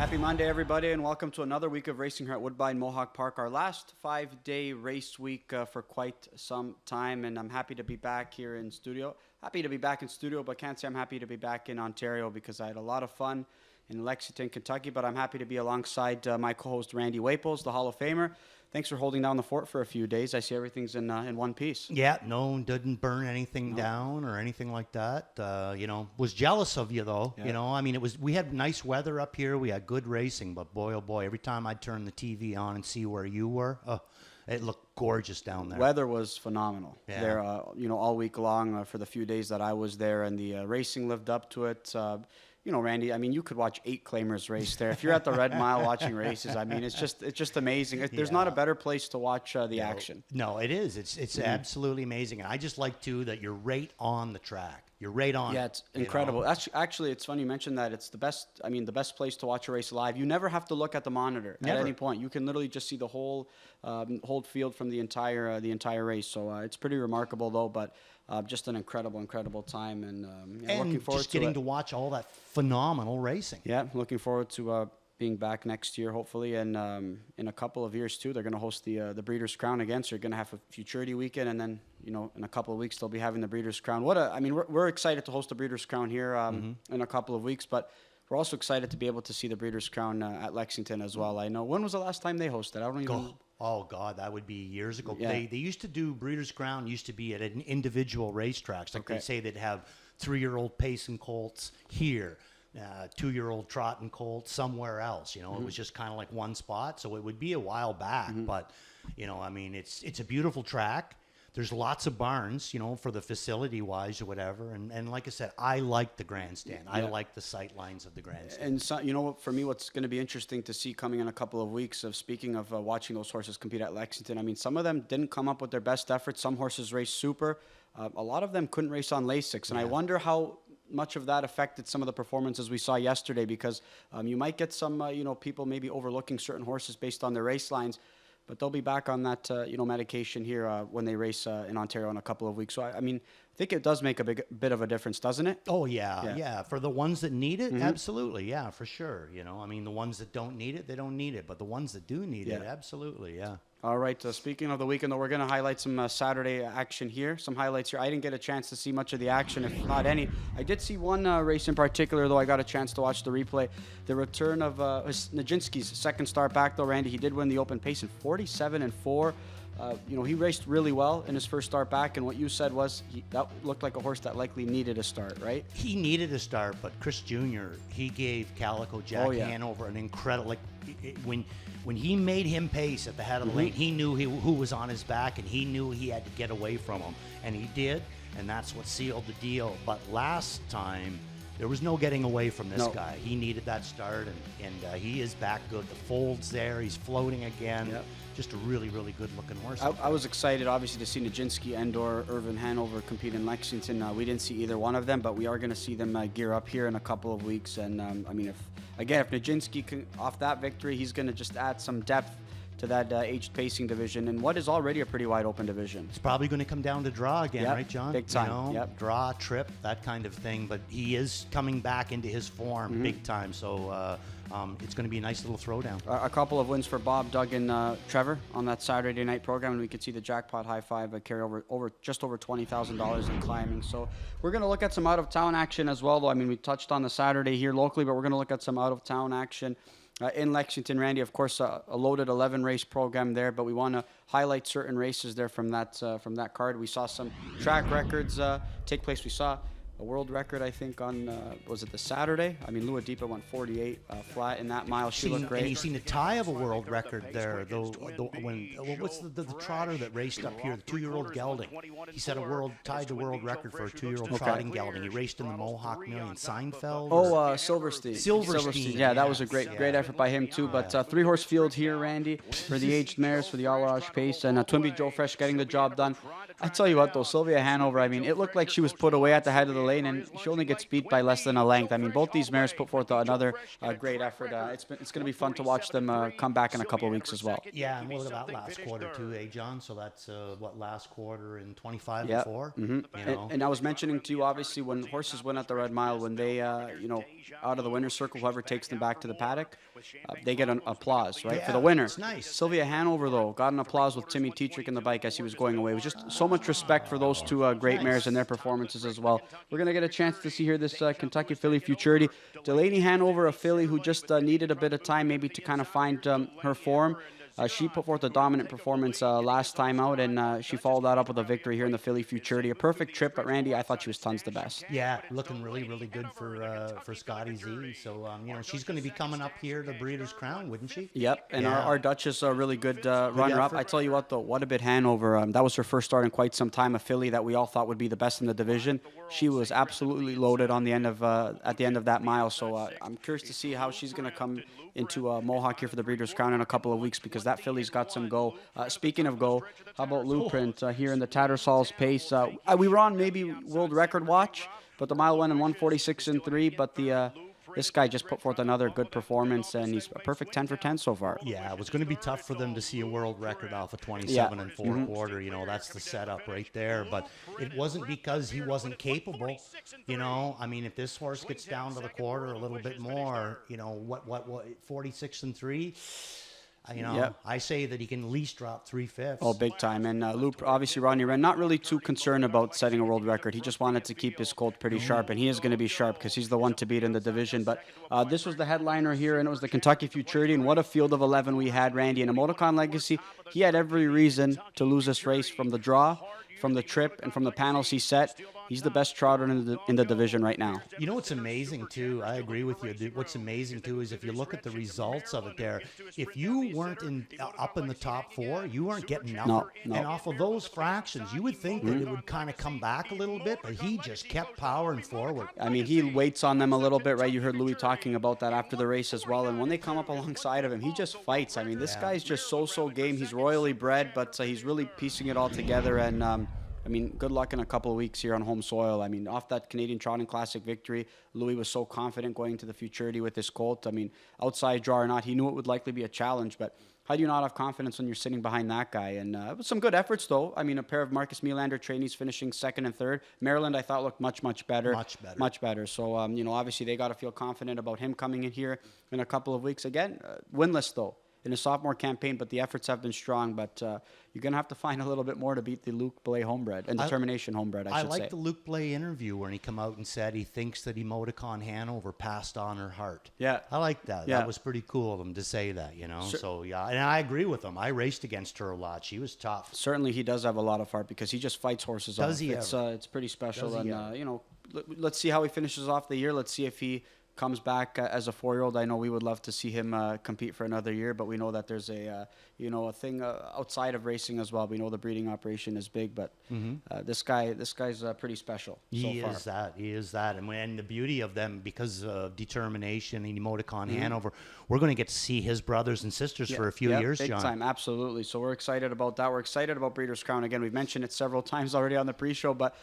Happy Monday, everybody, and welcome to another week of racing here at Woodbine Mohawk Park. Our last 5-day race week for quite some time, and I'm happy to be back here in studio. Happy to be back in studio, but can't say I'm happy to be back in Ontario because I had a lot of fun in Lexington, Kentucky, but I'm happy to be alongside my co-host Randy Waples, the Hall of Famer. Thanks for holding down the fort for a few days. I see everything's in one piece. Yeah, no, didn't burn anything down or anything like that. Was jealous of you though. Yeah. I mean, we had nice weather up here. We had good racing, but boy, oh boy, every time I'd turn the TV on and see where you were, it looked gorgeous down there. Weather was phenomenal there, Yeah. all week long for the few days that I was there, and the racing lived up to it. Randy, I mean, you could watch 8 claimers race there. If you're at the Red Mile watching races, I mean, it's just amazing. There's not a better place to watch the action. No, it is. It's absolutely amazing. And I just like, too, that you're right on the track. You're right on. Yeah, it's incredible. Actually, it's funny you mentioned that. It's the best. I mean, the best place to watch a race live. You never have to look at the monitor at any point. You can literally just see the whole field from the entire race. So it's pretty remarkable, though. But just an incredible time, and looking forward just getting to watch all that phenomenal racing. Yeah, looking forward to being back next year, hopefully, and in a couple of years too. They're going to host the Breeders' Crown again, so you're going to have a Futurity weekend, and then in a couple of weeks they'll be having the Breeders' Crown. We're excited to host the Breeders' Crown here in a couple of weeks, but we're also excited to be able to see the Breeders' Crown at Lexington as well. I know, when was the last time they hosted? I don't even. Oh, God, that would be years ago. Yeah. They used to do Breeders' Crown, used to be at an individual racetracks. Like they say they'd have 3-year-old pacing colts here, 2-year-old trotting colts somewhere else. It was just kind of like one spot. So it would be a while back. But, I mean, it's a beautiful track. There's lots of barns, for the facility-wise or whatever. And like I said, I like the grandstand. I like the sight lines of the grandstand. And so, for me, what's going to be interesting to see coming in a couple of weeks speaking of watching those horses compete at Lexington, I mean, some of them didn't come up with their best efforts. Some horses raced super. A lot of them couldn't race on Lasix. And I wonder how much of that affected some of the performances we saw yesterday, because you might get some, people maybe overlooking certain horses based on their race lines. But they'll be back on that, medication here when they race in Ontario in a couple of weeks. So, I mean, I think it does make a bit of a difference, doesn't it? Oh, yeah. For the ones that need it, absolutely, yeah, for sure. I mean, the ones that don't need it, they don't need it. But the ones that do need it, absolutely, yeah. All right, speaking of the weekend, though, we're going to highlight some Saturday action here, some highlights here. I didn't get a chance to see much of the action, if not any. I did see one race in particular, though. I got a chance to watch the replay. The return of Nijinsky's second start back, though, Randy. He did win the open pace in 47-4. He raced really well in his first start back, and what you said was that looked like a horse that likely needed a start, right? He needed a start, but Chris Jr., he gave Calico Jack Hanover an incredible, when he made him pace at the head of the lane, he knew who was on his back, and he knew he had to get away from him, and he did, and that's what sealed the deal. But last time, there was no getting away from this guy. He needed that start, and he is back good. The fold's there. He's floating again. Yep. Just a really, really good-looking horse. I was excited, obviously, to see Nijinsky and/or Irvin Hanover compete in Lexington. We didn't see either one of them, but we are going to see them gear up here in a couple of weeks. And, if Nijinsky can, off that victory, he's going to just add some depth to that aged pacing division, and what is already a pretty wide open division. It's probably going to come down to draw again, right, John? Big time. Draw, trip, that kind of thing. But he is coming back into his form big time. So it's going to be a nice little throwdown. A couple of wins for Bob, Doug, and Trevor on that Saturday night program, and we could see the jackpot high five carry over just over $20,000 in climbing. So we're going to look at some out of town action as well, though. I mean, we touched on the Saturday here locally, but we're going to look at some out of town action. In Lexington, Randy, of course, a loaded 11-race program there, but we want to highlight certain races there from that card. We saw some track records take place. We saw a world record, I think, on, was it the Saturday? I mean, Lua Deepa went 48 flat in that mile. She looked great. And you've seen the tie of a world record there, though. What's the trotter that raced up here, the 2-year-old gelding? He set tied the world record for a 2-year-old trotting gelding. He raced in the Mohawk Million. Seinfeld? Silverstein. Silverstein. Yeah, that was a great effort by him, too. But 3-horse field here, Randy, for the aged mares, for the All-Rush pace, and Twinbee Joe Fresh getting the job done. I tell you what, though, Sylvia Hanover, I mean, it looked like she was put away at the head of the lane, and she only gets beat by less than a length. I mean, both these mares put forth another great effort. It's going to be fun to watch them come back in a couple of weeks as well. Yeah, and what about last quarter too, John? So that's last quarter in 25-4. And I was mentioning to you, obviously, when horses win at the Red Mile, when they out of the winner's circle, whoever takes them back to the paddock, they get an applause, right, Yeah, for the winner. it's nice. Sylvia Hanover, though, got an applause with Timmy Tetrick in the bike as he was going away. It was just so much respect for those two great mares and their performances as well. We're going to get a chance to see here this Kentucky filly Futurity. Delaney Hanover, a filly who just needed a bit of time maybe to kind of find her form. She put forth a dominant performance last time out, and she followed that up with a victory here in the filly Futurity. A perfect trip, but Randy, I thought she was tons the best. Yeah, looking really, really good for Scotty Z. So, she's going to be coming up here to Breeders' Crown, wouldn't she? Yep, and our Duchess, a really good runner-up. I tell you what, though, what a bit Hanover. That was her first start in quite some time, a filly that we all thought would be the best in the division. She was absolutely loaded on the end of at the end of that mile, so I'm curious to see how she's going to come into Mohawk here for the Breeders' Crown in a couple of weeks, because that filly's got some go. Speaking of go, how about Blueprint here in the Tattersall's pace? We were on maybe world record watch, but the mile went in 1:46.3. But this guy just put forth another good performance, and he's a perfect 10 for 10 so far. Yeah, it was going to be tough for them to see a world record off of 27 and 4 quarter. That's the setup right there. But it wasn't because he wasn't capable. If this horse gets down to the quarter a little bit more, what 46 and 3. I say that he can at least drop 3/5. Oh, big time. And obviously, Rodney Wren, not really too concerned about setting a world record. He just wanted to keep his colt pretty sharp, and he is going to be sharp because he's the one to beat in the division. But this was the headliner here, and it was the Kentucky Futurity, and what a field of 11 we had, Randy. And a Motorcon Legacy, he had every reason to lose this race from the draw, from the trip, and from the panels he set. He's the best trotter in the division right now. What's amazing, too, I agree with you. What's amazing, too, is if you look at the results of it there, if you weren't up in the top 4, you weren't getting nothing. No. And off of those fractions, you would think that it would kind of come back a little bit, but he just kept powering forward. He waits on them a little bit, right? You heard Louis talking about that after the race as well. And when they come up alongside of him, he just fights. This guy's just so game. He's royally bred, but he's really piecing it all together. And good luck in a couple of weeks here on home soil. Off that Canadian Trotting Classic victory, Louis was so confident going to the Futurity with his colt. Outside draw or not, he knew it would likely be a challenge, but how do you not have confidence when you're sitting behind that guy? And it was some good efforts, though. A pair of Marcus Melander trainees finishing 2nd and 3rd. Maryland, I thought, looked much better. Much better. So, obviously they got to feel confident about him coming in here in a couple of weeks. Again, winless, though, in his sophomore campaign, but the efforts have been strong. But you're going to have to find a little bit more to beat the Luke Blais homebred, and Determination homebred, I should say. I like the Luke Blais interview when he come out and said he thinks that Emoticon Hanover passed on her heart. Yeah. I like that. Yeah. That was pretty cool of him to say that, So, yeah, and I agree with him. I raced against her a lot. She was tough. Certainly he does have a lot of heart because he just fights horses off. Does he ever? It's pretty special. Let's see how he finishes off the year. Let's see if he comes back as a 4-year-old. I know we would love to see him compete for another year, but we know that there's a thing outside of racing as well. We know the breeding operation is big, but this guy's pretty special. He is that, and the beauty of them, because of Determination and Emoticon Hanover, we're going to get to see his brothers and sisters for a few years, big John. Time, absolutely. So we're excited about that. We're excited about Breeders' Crown. Again, we've mentioned it several times already on the pre-show, but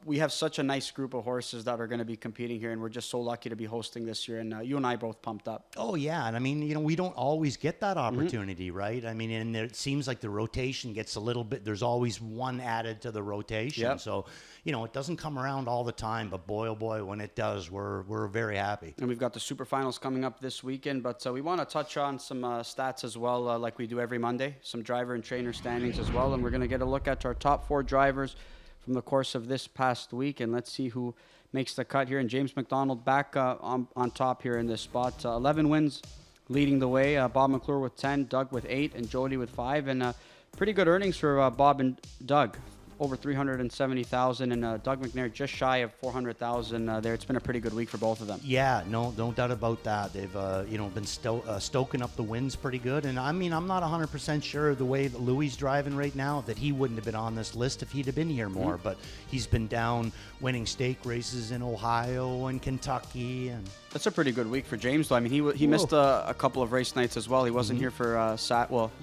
we have such a nice group of horses that are going to be competing here, and we're just so lucky to be hosting this year. And you and I both pumped up. Oh yeah, and we don't always get that opportunity, right? And it seems like the rotation gets a little bit. There's always one added to the rotation, so it doesn't come around all the time. But boy, oh boy, when it does, we're very happy. And we've got the Super Finals coming up this weekend, but we want to touch on some stats as well, like we do every Monday. Some driver and trainer standings as well, and we're going to get a look at our top 4 drivers from the course of this past week, and let's see who makes the cut here. And James McDonald back on top here in this spot. 11 wins leading the way. Bob McClure with 10, Doug with 8, and Jody with 5. And pretty good earnings for Bob and Doug. Over $370,000, and Doug McNair just shy of $400,000 there. It's been a pretty good week for both of them. Yeah, no doubt about that. They've been stoking up the wins pretty good. And I'm not 100% sure the way that Louis driving right now that he wouldn't have been on this list if he'd have been here more. But he's been down winning stake races in Ohio and Kentucky, and that's a pretty good week for James, though. He missed a couple of race nights as well. He wasn't here for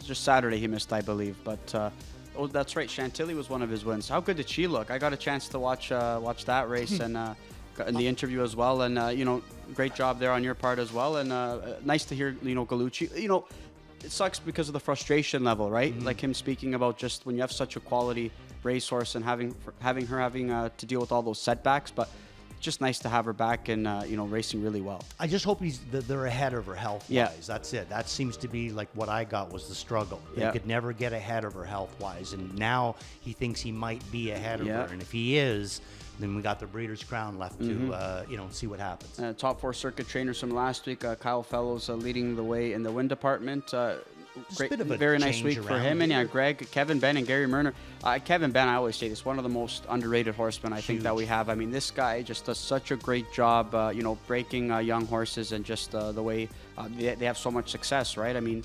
just Saturday he missed, I believe, but. Oh, that's right. Chantilly was one of his wins. How good did she look? I got a chance to watch that race and in the interview as well. And great job there on your part as well. And nice to hear Gallucci. It sucks because of the frustration level, right? Like him speaking about just when you have such a quality racehorse and having her to deal with all those setbacks. But just nice to have her back and racing really well. I just hope they're ahead of her health-wise. Yeah. That's it. That seems to be like what I got was the struggle. They could never get ahead of her health-wise, and now he thinks he might be ahead of her. And if he is, then we got the Breeders' Crown left to see what happens. Top 4 circuit trainers from last week. Kyle Fellows leading the way in the win department. Great, a bit of a very nice change week for him. around And here. Greg, Kevin Ben, and Gary Murner. Kevin Ben, I always say this, one of the most underrated horsemen I think that we have. I mean, this guy just does such a great job, breaking young horses, and just the way they have so much success, right? I mean,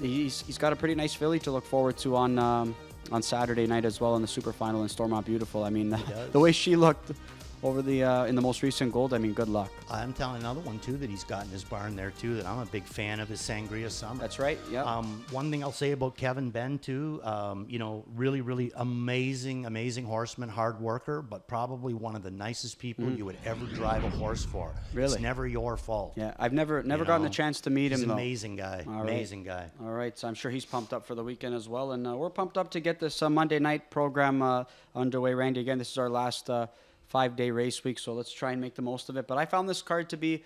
he's got a pretty nice filly to look forward to on Saturday night as well in the Super Final in Stormont Beautiful. I mean, the way she looked over the in the most recent Gold, I mean, good luck. I'm telling another one too that he's got in his barn there too that I'm a big fan of is Sangria Summer. That's right. Yeah. One thing I'll say about Kevin Ben too, really amazing horseman, hard worker, but probably one of the nicest people you would ever drive a horse for. Really? It's never your fault. Yeah, I've never gotten a chance to meet him. He's an though. amazing guy. Amazing guy. All right, so I'm sure he's pumped up for the weekend as well, and we're pumped up to get this Monday night program underway. Randy, again, this is our last 5-day race week, so let's try and make the most of it. But I found this card to be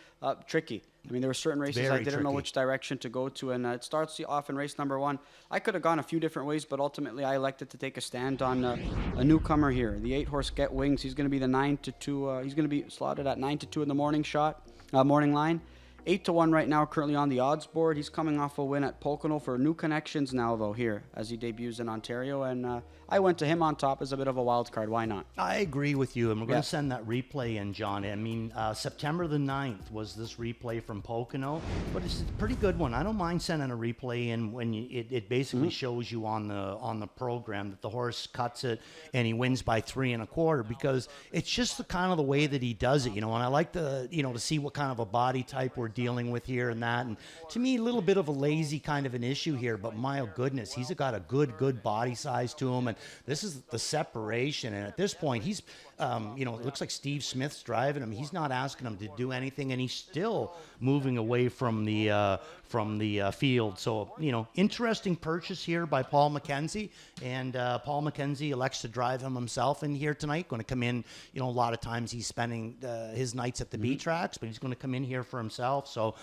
tricky. I mean, there were certain races Very I didn't know tricky. which direction to go to, and it starts off in race number 1. I could have gone a few different ways, but ultimately I elected to take a stand on a newcomer here, the 8-horse Get Wings. He's going to be the 9-2. He's going to be slotted at 9-2 in the morning line. 8-1 right now, currently on the odds board. He's coming off a win at Pocono for new connections now, though, here as he debuts in Ontario. And I went to him on top as a bit of a wild card. Why not? I agree with you, and we're going to send that replay in, John. I mean, September the 9th was this replay from Pocono, but it's a pretty good one. I don't mind sending a replay in when it basically shows you on the program that the horse cuts it and he wins by 3 1/4, because it's just the kind of the way that he does it, and I like to see what kind of a body type we're dealing with here and that. And to me, a little bit of a lazy kind of an issue here, but my goodness, he's got a good body size to him, and this is the separation. And at this point, he's it looks like Steve Smith's driving him. He's not asking him to do anything, and he's still moving away from the field. So, interesting purchase here by Paul McKenzie, and Paul McKenzie elects to drive him himself in here tonight. Going to come in, a lot of times he's spending his nights at the B tracks, but he's going to come in here for himself. So,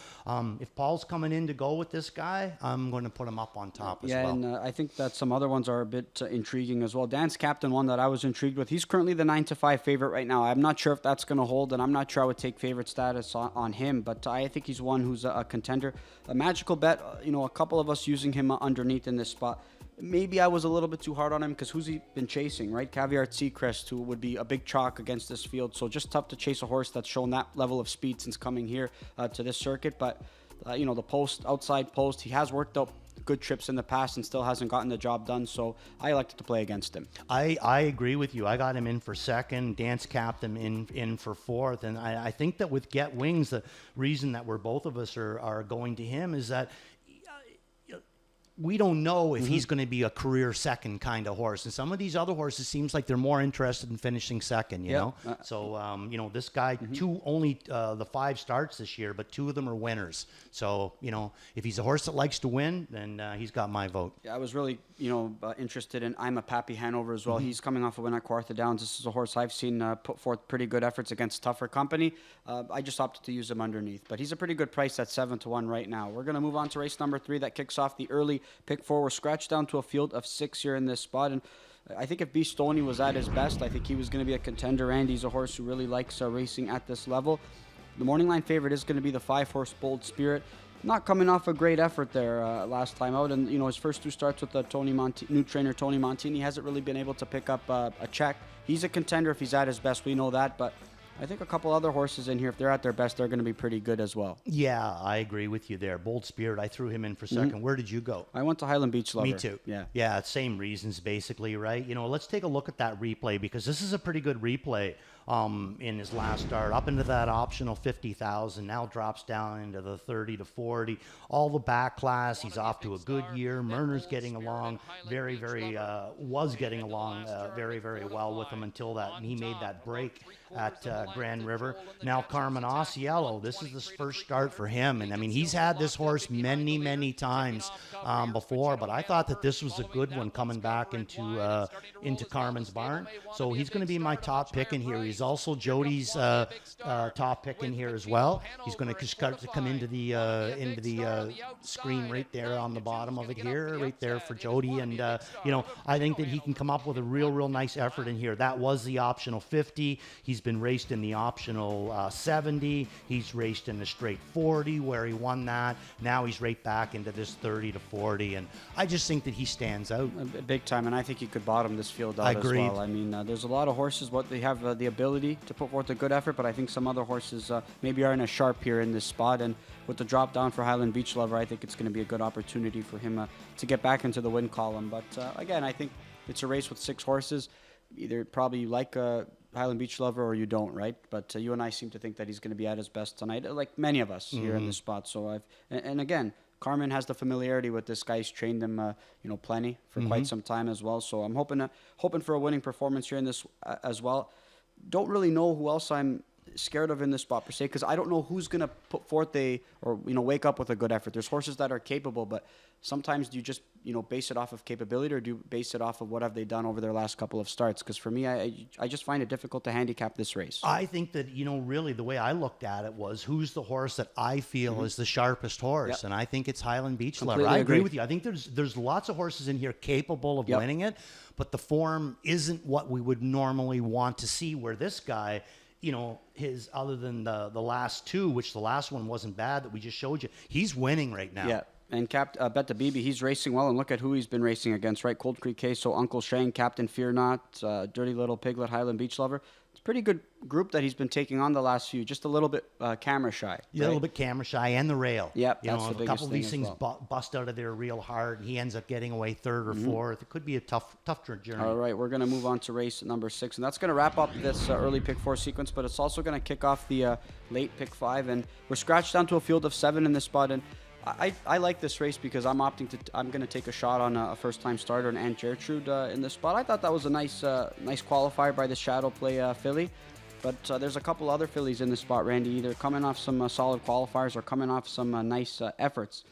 if Paul's coming in to go with this guy, I'm going to put him up on top as well. Yeah, and I think that some other ones are a bit intriguing as well. Dance Captain, one that I was intrigued with. He's currently the 9-5 favorite right now. I'm not sure if that's going to hold, and I'm not sure I would take favorite status on him, but I think he's one who's a contender. A magical bet, a couple of us using him underneath in this spot. Maybe I was a little bit too hard on him because who's he been chasing, right? Caviar Seacrest, who would be a big chalk against this field. So just tough to chase a horse that's shown that level of speed since coming here to this circuit. But, the outside post, he has worked out good trips in the past and still hasn't gotten the job done. So I elected to play against him. I agree with you. I got him in for second, Dance Captain in for fourth. And I think that with Get Wings, the reason that both of us are going to him is that we don't know if he's going to be a career second kind of horse. And some of these other horses seems like they're more interested in finishing second, you know? So, this guy, only the 5 starts this year, but 2 of them are winners. So, if he's a horse that likes to win, then he's got my vote. Yeah, I was really, interested in I'm a Pappy Hanover as well. He's coming off a win at Kawartha Downs. This is a horse I've seen put forth pretty good efforts against tougher company. I just opted to use him underneath. But he's a pretty good price at 7-1 right now. We're going to move on to race number 3 that kicks off the early pick 4. We're scratched down to a field of 6 here in this spot, and I think if B. Stoney was at his best, I think he was going to be a contender. And he's a horse who really likes racing at this level. The morning line favorite is going to be the 5-horse Bold Spirit. Not coming off a great effort there last time out, and his first 2 starts with the new trainer Tony Montini hasn't really been able to pick up a check. He's a contender if he's at his best, we know that, but I think a couple other horses in here, if they're at their best, they're going to be pretty good as well. Yeah, I agree with you there. Bold Spirit, I threw him in for second. Where did you go? I went to Highland Beach Lover. Me too. Yeah. Yeah, same reasons basically, right? Let's take a look at that replay because this is a pretty good replay in his last start. Up into that optional 50,000, now drops down into the 30 to 40. All the back class, he's off to a good year. Murner's getting along very, very well with him until he made that break at Grand River. Now Carmen Osiello, this is the first start for him, and I mean he's had this horse many times before, but I thought that this was a good one coming back into Carmen's barn. So he's going to be my top pick in here. He's also Jody's top pick in here as well. He's going to start to come into the screen right there on the bottom of it here, right there for Jody. And I think that he can come up with a real nice effort in here. That was the optional 50. He's been raced in the optional 70. He's raced in the straight 40 where he won that. Now he's right back into this 30 to 40, and I just think that he stands out big time, and I think he could bottom this field out as well. I mean, there's a lot of horses what they have the ability to put forth a good effort, but I think some other horses maybe aren't as sharp here in this spot, and with the drop down for Highland Beach Lover, I think it's going to be a good opportunity for him to get back into the win column. But again, I think it's a race with 6 horses. Either probably you like Highland Beach Lover or you don't, right? But you and I seem to think that he's going to be at his best tonight, like many of us here in this spot. So and again, Carmen has the familiarity with this guy. He's trained him, plenty for quite some time as well. So I'm hoping for a winning performance here in this as well. Don't really know who else I'm scared of in this spot per se, because I don't know who's going to put forth wake up with a good effort. There's horses that are capable, but sometimes do you just base it off of capability, or do you base it off of what have they done over their last couple of starts? Because for me, I just find it difficult to handicap this race. I think that really the way I looked at it was, who's the horse that I feel is the sharpest horse, and I think it's Highland Beach Lover. I agree with you. I think there's lots of horses in here capable of winning it, but the form isn't what we would normally want to see. Where this guy, his, other than the last 2, which the last one wasn't bad that we just showed you, he's winning right now. Yeah. And Bet the BB, he's racing well, and look at who he's been racing against, right? Cold Creek Queso, Uncle Shane, Captain Fear Not, Dirty Little Piglet, Highland Beach Lover. It's a pretty good group that he's been taking on the last few. Just a little bit camera shy. Right? Yeah, a little bit camera shy, and the rail. Yep, that's the biggest thing. A couple of these things bust out of there real hard, and he ends up getting away 3rd or 4th. It could be a tough journey. All right, we're going to move on to race number 6, and that's going to wrap up this early pick 4 sequence, but it's also going to kick off the late pick 5, and we're scratched down to a field of 7 in this spot, and I like this race because I'm going to take a shot on a first-time starter, and Aunt Gertrude in this spot. I thought that was a nice qualifier by the Shadow Play filly. But there's a couple other fillies in this spot, Randy, either coming off some solid qualifiers or coming off some nice efforts.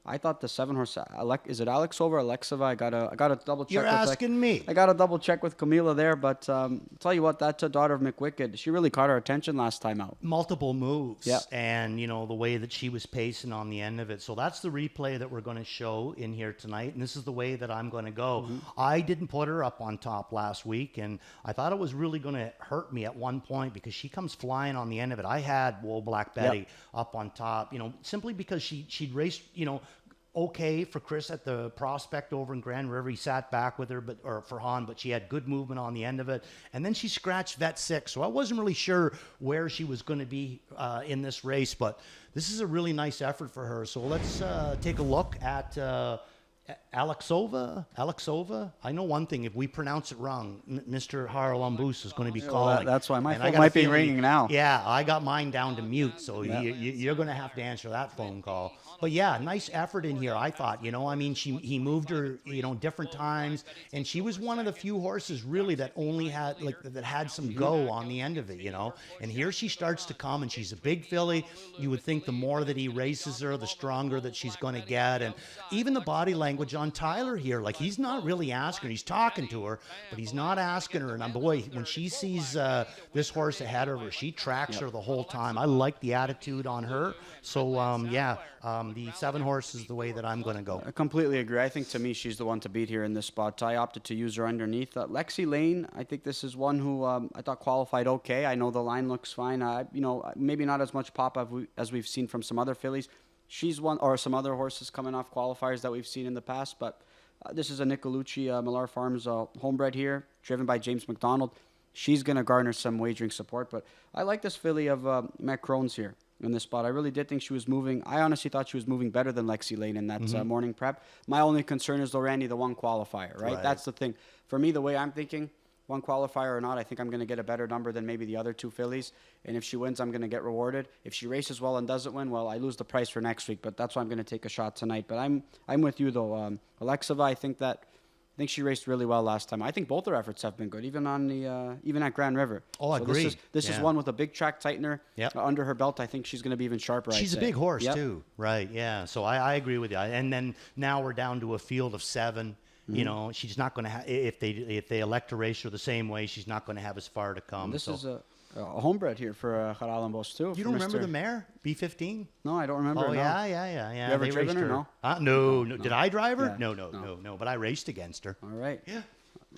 I thought the 7-horse, is it Alex over Alexeva? I gotta double check. You're asking me. I gotta double check with Camila there, but tell you what, that daughter of McWicked, she really caught our attention last time out. Multiple moves, yeah, and the way that she was pacing on the end of it. So that's the replay that we're going to show in here tonight, and this is the way that I'm going to go. I didn't put her up on top last week, and I thought it was really going to hurt me at one point because she comes flying on the end of it. I had Wool Black Betty up on top, simply because she'd raced, okay for Chris at the Prospect over in Grand River. He sat back with her, or for Han, but she had good movement on the end of it. And then she scratched Vet 6, so I wasn't really sure where she was going to be in this race, but this is a really nice effort for her. So let's take a look at Alexova. I know one thing: if we pronounce it wrong, Mr. Haralambous is going to be calling. That's why my phone might be ringing now. Yeah, I got mine down to mute, so you're going to have to answer that phone call. But yeah, nice effort in here, I thought. He moved her, different times, and she was one of the few horses really that only had that had some go on the end of it, And here she starts to come, and she's a big filly. You would think the more that he races her, the stronger that she's going to get, and even the body language on Tyler here, he's not really asking her. He's talking to her, but he's not asking her. And boy, when she sees this horse ahead of her, she tracks her the whole time. I like the attitude on her. So the 7-horse is the way that I'm going to go. I completely agree. I think to me she's the one to beat here in this spot. I opted to use her underneath. Lexi Lane, I think this is one who I thought qualified okay. I know the line looks fine. Maybe not as much pop as we've seen from some other fillies. She's one, or some other horses coming off qualifiers that we've seen in the past, but this is a Nicolucci Millar Farms homebred here, driven by James McDonald. She's going to garner some wagering support, but I like this filly of Matt Crones here in this spot. I really did think she was moving. I honestly thought she was moving better than Lexi Lane in that morning prep. My only concern is, though, Randy, the one qualifier, right? That's the thing. For me, the way I'm thinking, one qualifier or not, I think I'm going to get a better number than maybe the other 2 fillies. And if she wins, I'm going to get rewarded. If she races well and doesn't win, well, I lose the price for next week. But that's why I'm going to take a shot tonight. But I'm with you, though. Alexeva, I think she raced really well last time. I think both her efforts have been good, even at Grand River. Oh, I agree. This is one with a big track tightener under her belt. I think she's going to be even sharper. She's a big horse too, right? Yeah. So I agree with you. And then now we're down to a field of 7. She's not going to have, if they elect to race her the same way, she's not going to have as far to come. A homebred here for Haralambos too. You for don't remember Mr. the mare, B15? No, I don't remember. Oh, no. yeah. You ever They driven raced her? her. No? No. Did I drive her? Yeah. No. But I raced against her. All right. Yeah.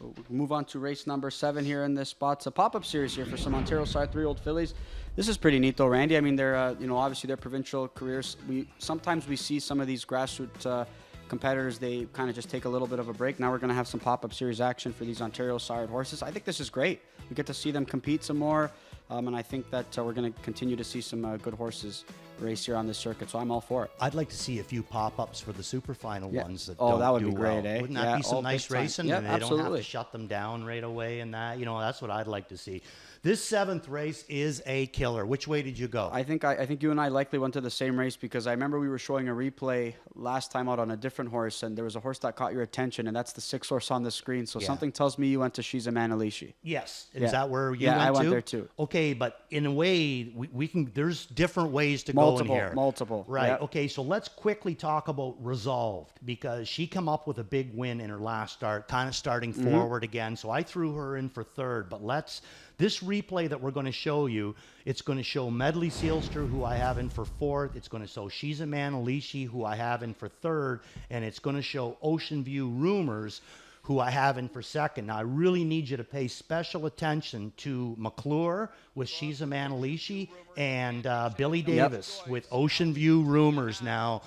We'll move on to race number 7 here in this spot. It's a pop-up series here for some Ontario side 3-year-old fillies. This is pretty neat though, Randy. I mean, they're obviously their provincial careers. Sometimes we see some of these grassroots competitors. They kind of just take a little bit of a break. Now we're going to have some pop-up series action for these Ontario sired horses. I think this is great. We get to see them compete some more, and I think that we're going to continue to see some good horses race here on this circuit. So I'm all for it. I'd like to see a few pop-ups for the super final ones that that would do be great, well. eh? Wouldn't that be some nice racing? Yep, And they absolutely. don't have to shut them down right away and that. That's what I'd like to see. This 7th race is a killer. Which way did you go? I think you and I likely went to the same race because I remember we were showing a replay last time out on a different horse, and there was a horse that caught your attention, and that's the 6th horse on the screen. So something tells me you went to She's a Manalishi. Yes. Yeah. Is that where you Yeah, went to? I went there too. Okay, but in a way, we can. There's different ways to go in here. Multiple. Right. Yep. Okay, so let's quickly talk about Resolved, because she come up with a big win in her last start, kind of starting forward again. So I threw her in for 3rd, but this replay that we're going to show you, it's going to show Medley Sealster, who I have in for 4th. It's going to show She's a Manalishi, who I have in for 3rd. And it's going to show Ocean View Rumors, who I have in for 2nd. Now, I really need you to pay special attention to McClure with She's a Manalishi and Billy Davis with Ocean View Rumors. Now,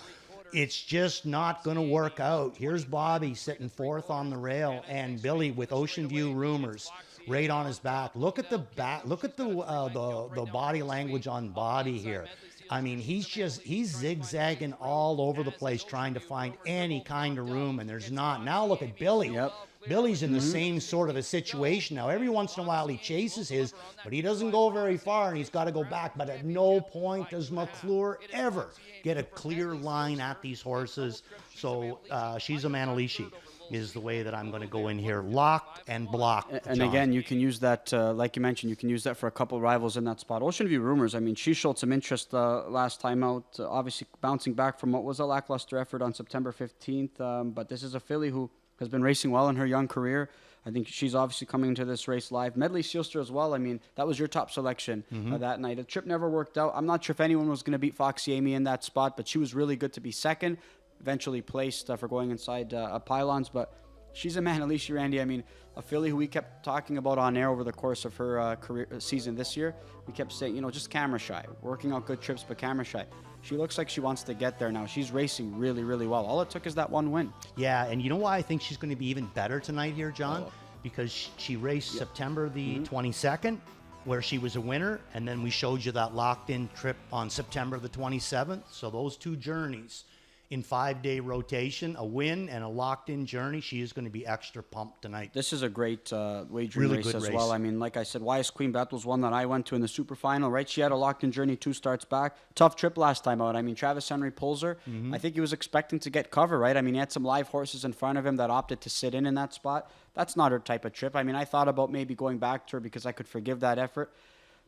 it's just not going to work out. Here's Bobby sitting 4th on the rail, and Billy with Ocean View Rumors right on his back. Look at the back. Look at the body language on Bobby here. I mean, he's zigzagging all over the place trying to find any kind of room, and there's not. Now look at Billy. Yep. Billy's in the same sort of a situation now. Every once in a while he chases his, but he doesn't go very far, and he's got to go back. But at no point does McClure ever get a clear line at these horses. So She's a Manalishi is the way that I'm going to go in here, locked and blocked. And John. again, you can use that, like you mentioned, you can use that for a couple rivals in that spot. Ocean View Rumors, I mean, she showed some interest last time out, obviously bouncing back from what was a lackluster effort on September 15th. But this is a filly who has been racing well in her young career. I think she's obviously coming into this race live. Medley Sealster as well. I mean, that was your top selection that night. The trip never worked out. I'm not sure if anyone was going to beat Foxy Amy in that spot, but she was really good to be 2nd. Eventually placed for going inside pylons, but She's a Manalishi, Randy. I mean, a filly who we kept talking about on air over the course of her career season this year. We kept saying, just camera shy, working out good trips, but camera shy. She looks like she wants to get there now. She's racing really, really well. All it took is that one win. Yeah, and you know why I think she's going to be even better tonight here, John? Because she raced September the 22nd, where she was a winner, and then we showed you that locked-in trip on September the 27th. So those 2 journeys in 5-day rotation, a win and a locked-in journey, she is going to be extra pumped tonight. This is a great wagering race as well. I mean, like I said, YS Queen Beth was one that I went to in the super final, right? She had a locked-in journey 2 starts back. Tough trip last time out. I mean, Travis Henry pulls her. I think he was expecting to get cover, right? I mean, he had some live horses in front of him that opted to sit in that spot. That's not her type of trip. I mean, I thought about maybe going back to her because I could forgive that effort.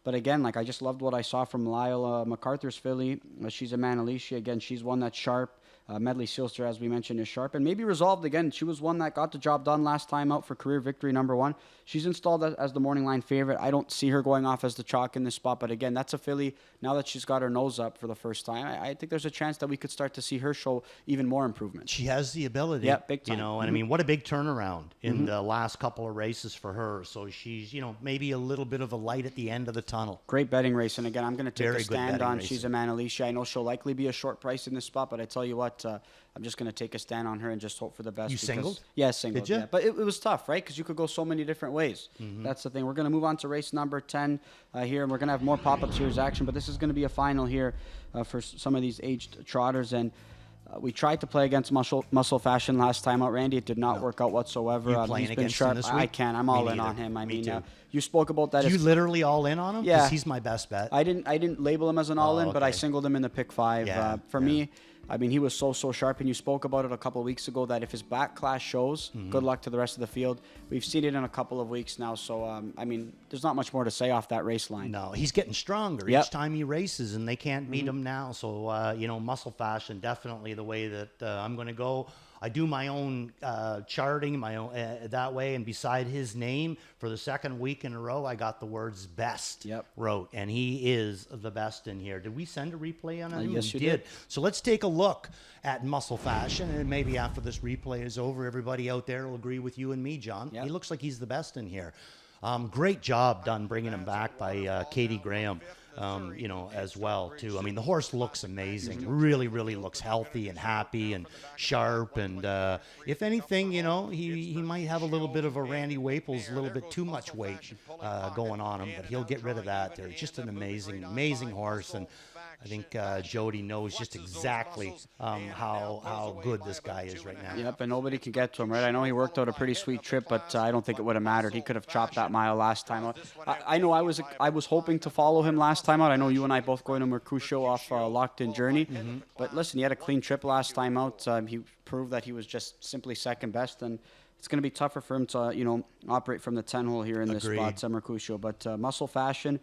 But again, I just loved what I saw from Lyle MacArthur's filly. She's a Manalishi. Again, she's one that's sharp. Medley Sealster, as we mentioned, is sharp. And maybe Resolved again. She was one that got the job done last time out for career victory #1. She's installed as the morning line favorite. I don't see her going off as the chalk in this spot. But again, that's a filly. Now that she's got her nose up for the first time, I think there's a chance that we could start to see her show even more improvement. She has the ability. Yeah, big time. And I mean, what a big turnaround in the last couple of races for her. So she's, maybe a little bit of a light at the end of the tunnel. Great betting race. And again, I'm going to take Very a good stand betting on racing. She's a Manalishi. I know she'll likely be a short price in this spot, but I tell you what, I'm just going to take a stand on her and just hope for the best. You singled? Yeah, singled. Did you? Yeah. But it was tough, right? Because you could go so many different ways. That's the thing. We're going to move on to race number 10 here, and we're going to have more pop-up series action, but this is going to be a final here for some of these aged trotters. And we tried to play against Muscle Fashion last time out, Randy. It did not work out whatsoever. You playing he's been against sharp. him this week? I can. I'm all Me in on neither. him. I Me mean, too. you spoke about that. You literally all in on him? Yeah. Because he's my best bet. I didn't label him as an all-in, but I okay. singled him in the pick 5. Yeah, For me, I mean, he was so sharp, and you spoke about it a couple of weeks ago that if his back class shows, good luck to the rest of the field. We've seen it in a couple of weeks now, so, I mean, there's not much more to say off that race line. No, he's getting stronger Yep. each time he races, and they can't beat him now. So, Muscle Fashion, definitely the way that I'm going to go. I do my own charting, my own that way, and beside his name, for the second week in a row, I got the words best wrote, and he is the best in here. Did we send a replay on him? Yes, you did. So let's take a look at Muscle Fashion, and maybe after this replay is over, everybody out there will agree with you and me, John. He looks like he's the best in here. Great job done bringing him back by Katie Graham. You know, as well, too. I mean, the horse looks amazing. Really, really looks healthy and happy and sharp. And if anything, you know, he might have a little bit of a Randy Waples, a little bit too much weight going on him, but he'll get rid of that. They're just an amazing, amazing horse. And I think Jody knows just exactly how good this guy is right now. Yep, and nobody can get to him, right? I know he worked out a pretty sweet trip, but I don't think it would have mattered. He could have chopped that mile last time out. I know I was hoping to follow him last time out. I know you and I both going to Mercutio off Locked In Journey. But listen, he had a clean trip last time out. He proved that he was just simply second best, and it's going to be tougher for him to, you know, operate from the 10-hole here in this spot, Mercutio. But Muscle Fashion,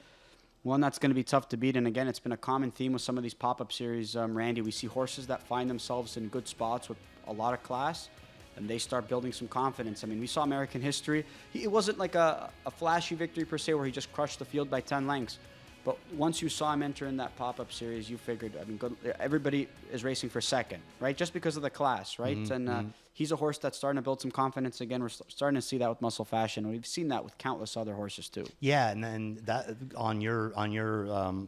one that's going to be tough to beat. And again, it's been a common theme with some of these pop-up series, Randy. We see horses that find themselves in good spots with a lot of class, and they start building some confidence. I mean, we saw American History. It wasn't like a flashy victory per se where he just crushed the field by 10 lengths. But once you saw him enter in that pop-up series, you figured, I mean, everybody is racing for second, right? Just because of the class, right? And he's a horse that's starting to build some confidence again. We're starting to see that with Muscle Fashion. We've seen that with countless other horses too. Yeah, and then that on your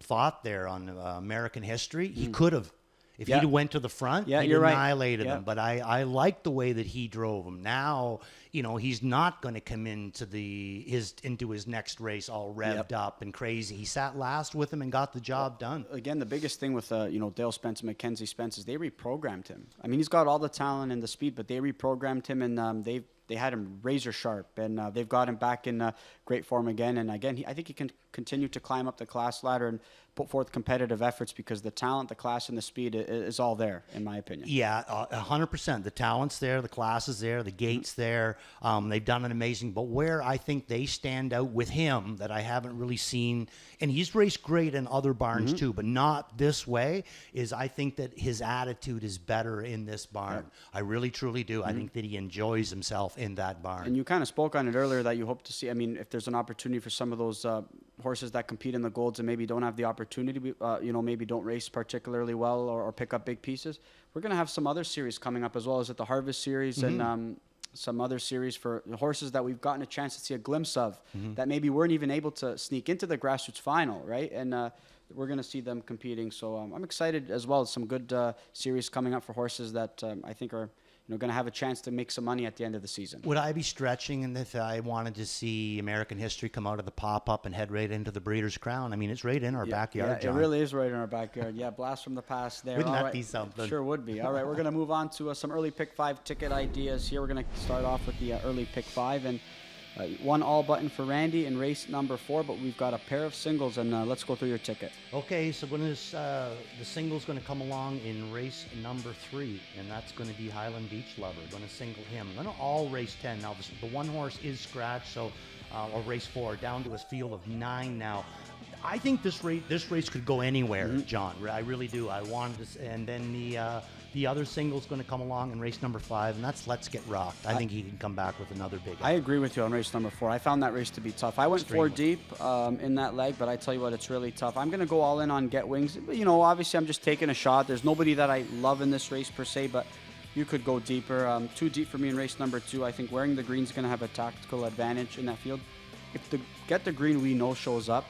thought there on American History, he could have. If he'd went to the front, he'd annihilated them. But I like the way that he drove him. Now, you know, he's not going to come into his next race all revved up and crazy. He sat last with him and got the job done. Again, the biggest thing with Dale Spence and Mackenzie Spence is they reprogrammed him. I mean, he's got all the talent and the speed, but they reprogrammed him, and they had him razor sharp, and they've got him back in great form again. And again, I think he can continue to climb up the class ladder and put forth competitive efforts because the talent, the class, and the speed is all there, in my opinion. Yeah, 100%. The talent's there, the class is there, the gate's there. They've done an amazing. But where I think they stand out with him that I haven't really seen, and he's raced great in other barns too, but not this way, is I think that his attitude is better in this barn. I really, truly do. I think that he enjoys himself in that barn. And you kind of spoke on it earlier that you hope to see, I mean, if there's an opportunity for some of those horses that compete in the golds and maybe don't have the opportunity, maybe don't race particularly well or pick up big pieces, we're going to have some other series coming up as well as at the Harvest Series and some other series for horses that we've gotten a chance to see a glimpse of that maybe weren't even able to sneak into the grassroots final, right? And we're going to see them competing. So I'm excited as well. Some good series coming up for horses that I think are going to have a chance to make some money at the end of the season. Would I be stretching if I wanted to see American History come out of the pop-up and head right into the Breeders' Crown? I mean, it's right in our backyard, John. It really is right in our backyard. Yeah, blast from the past there. Wouldn't that be something? Sure would be. All right, we're going to move on to some early pick 5 ticket ideas here. We're going to start off with the early pick 5 and one all button for Randy in race number 4, but we've got a pair of singles, and let's go through your ticket. Okay, so when the single's going to come along in race number 3, and that's going to be Highland Beach Lover. Going to single him. I'm going to all race 10. Now, the one horse is scratched, so or race 4, down to his field of 9 now. I think this race could go anywhere, John. I really do. I wanted to, and then the other single's going to come along in race number 5, and that's Let's Get Rocked. I think he can come back with another big. I agree with you on race number 4. I found that race to be tough. I went 4 deep in that leg, but I tell you what, it's really tough. I'm going to go all in on Get Wings. You know, obviously, I'm just taking a shot. There's nobody that I love in this race per se, but you could go deeper. Too deep for me in race number 2. I think wearing the green's going to have a tactical advantage in that field. If the Get the Green we know shows up,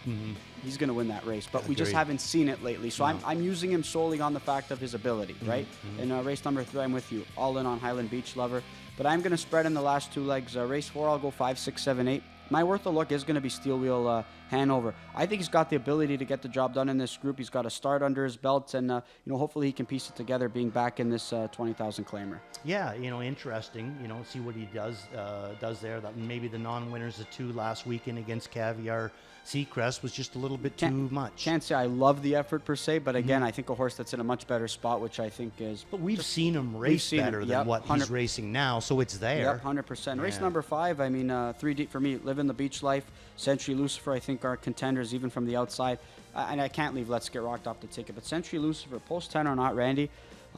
he's going to win that race. But we just haven't seen it lately. So I'm using him solely on the fact of his ability, right? In race number 3, I'm with you. All in on Highland Beach Lover. But I'm going to spread in the last 2 legs. Race 4, I'll go 5, 6, 7, 8. My worth of look is going to be Steel Wheel Hanover. I think he's got the ability to get the job done in this group. He's got a start under his belt, and hopefully he can piece it together being back in this 20,000 claimer. Yeah, interesting. See what he does there. That maybe the non-winners, the 2 last weekend against Caviar Seacrest, was just a little bit too much. Can't say I love the effort per se, but again, I think a horse that's in a much better spot, which I think is. But we've seen him race better than what he's racing now, so it's there. Yep, 100%. Yeah. Race number 5, I mean, 3 deep for me. Living the Beach Life, Century Lucifer, I think are contenders even from the outside. And I can't leave Let's Get Rocked off the ticket. But Century Lucifer, post 10 or not, Randy,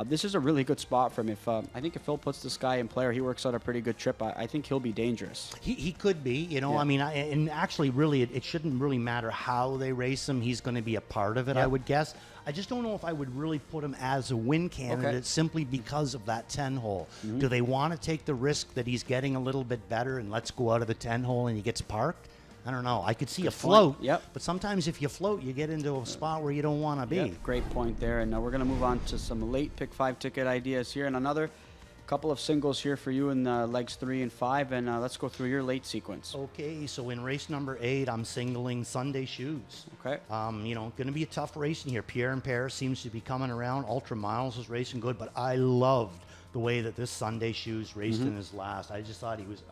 This is a really good spot for him. I think if Phil puts this guy in play or he works out a pretty good trip, I think he'll be dangerous. He could be, you know. Yeah. I mean, and actually, really, it shouldn't really matter how they race him. He's going to be a part of it, I would guess. I just don't know if I would really put him as a win candidate simply because of that 10 hole. Mm-hmm. Do they want to take the risk that he's getting a little bit better and let's go out of the 10 hole and he gets parked? I don't know. I could see a float, but sometimes if you float, you get into a spot where you don't want to be. Yep. Great point there. And we're going to move on to some late pick 5 ticket ideas here, and another couple of singles here for you in legs 3 and 5. And let's go through your late sequence. Okay, so in race number 8, I'm singling Sunday Shoes. Okay. You know, going to be a tough race in here. Pierre and Paris seems to be coming around. Ultra Miles is racing good, but I loved the way that this Sunday Shoes raced in his last. I just thought he was,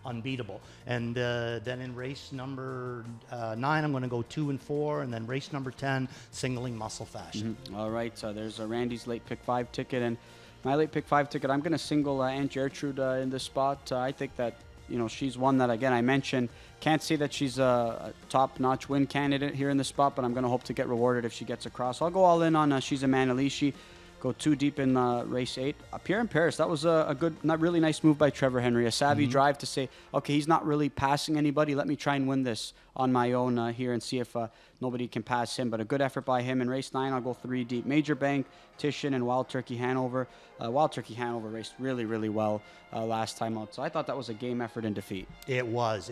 unbeatable. And then in race number 9, I'm going to go 2 and 4, and then race number 10, singling Muscle Fashion. All right, there's Randy's late pick 5 ticket, and my late pick 5 ticket, I'm going to single Aunt Gertrude in this spot. I think that, she's one that, again, I mentioned, can't say that she's a top-notch win candidate here in this spot, but I'm going to hope to get rewarded if she gets across. I'll go all in on She's a Manalishi. Go 2 deep in race 8. Pierre in Paris, that was a good, not really nice move by Trevor Henry. A savvy drive to say, okay, he's not really passing anybody. Let me try and win this on my own here and see if nobody can pass him. But a good effort by him. In race 9, I'll go 3 deep. Major Bank, Titian, and Wild Turkey Hanover. Wild Turkey Hanover raced really, really well last time out. So I thought that was a game effort in defeat. It was.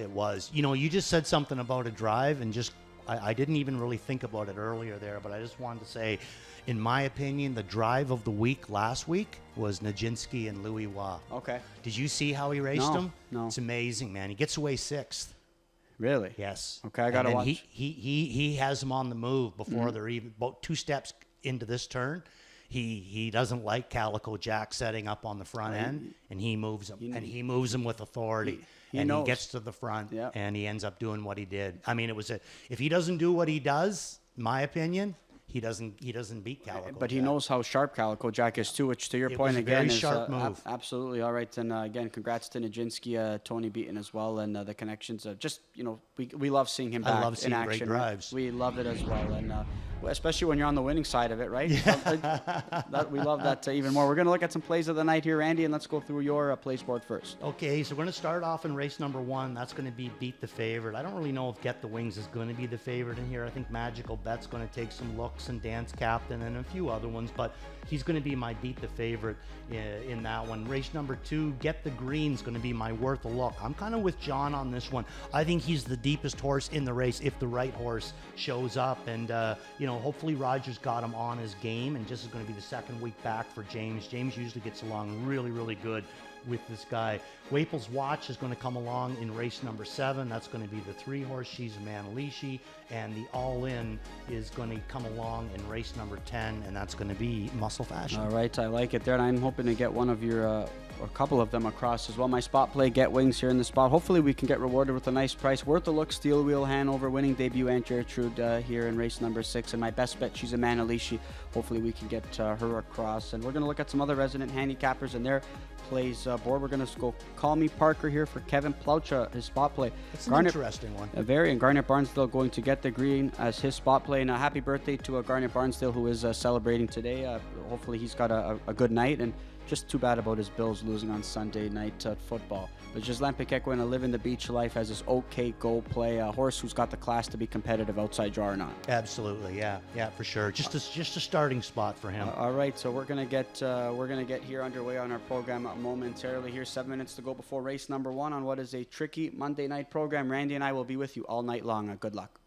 You just said something about a drive, and I didn't even really think about it earlier there, but I just wanted to say, in my opinion, the drive of the week last week was Nijinsky and Louis Wa. Okay. Did you see how he raced him? No. It's amazing, man. He gets away 6th. Really? Yes. Okay, I got to watch. He has him on the move before they're even about 2 steps into this turn. He doesn't like Calico Jack setting up on the front end, and he moves him. And he moves him with authority. He gets to the front, and he ends up doing what he did. I mean, if he doesn't do what he does, in my opinion, he doesn't beat Calico But Jack. he knows how sharp Calico Jack is too, which to your point again is is sharp move. Absolutely. All right, and again, congrats to Nijinsky, Tony Beaton as well, and the connections. We love seeing him back in action. Great drives. We love it as well, and especially when you're on the winning side of it, right? Yeah. We love that even more. We're going to look at some plays of the night here, Randy, and let's go through your place board first. Okay, so we're going to start off in race number 1. That's going to be Beat the Favorite. I don't really know if Get the Wings is going to be the favorite in here. I think Magical Bet's going to take some looks, and Dance Captain and a few other ones, but he's going to be my Beat the Favorite in that one. Race number 2, Get the Green's going to be my Worth a Look. I'm kind of with John on this one. I think he's the deepest horse in the race if the right horse shows up, and hopefully Rogers got him on his game, and this is going to be the second week back for James. James usually gets along really, really good with this guy. Waple's Watch is going to come along in race number 7. That's going to be the 3-horse She's a Manalishi, and the All-In is going to come along in race number 10, and that's going to be Muscle Fashion. All right, I like it there, and I'm hoping to get one of your or a couple of them across as well. My spot play, Get Wings here in the spot. Hopefully we can get rewarded with a nice price. Worth a Look, Steel Wheel Hanover, winning debut Aunt Gertrude here in race number 6. And my best bet, She's a Manalishi. Hopefully we can get her across. And we're going to look at some other resident handicappers and their plays board. We're going to go Call Me Parker here for Kevin Plaucha, his spot play. It's an interesting one. And Garnet Barnsdale going to get the green as his spot play. And a happy birthday to Garnet Barnsdale, who is celebrating today. Hopefully he's got a good night. And just too bad about his Bills losing on Sunday night football. But Gislan Piquet to live in the beach life as his okay goal play, a horse who's got the class to be competitive outside draw or not. Absolutely, yeah, for sure. Just a starting spot for him. All right, so we're gonna get here underway on our program momentarily. Here, 7 minutes to go before race number 1 on what is a tricky Monday night program. Randy and I will be with you all night long. Good luck.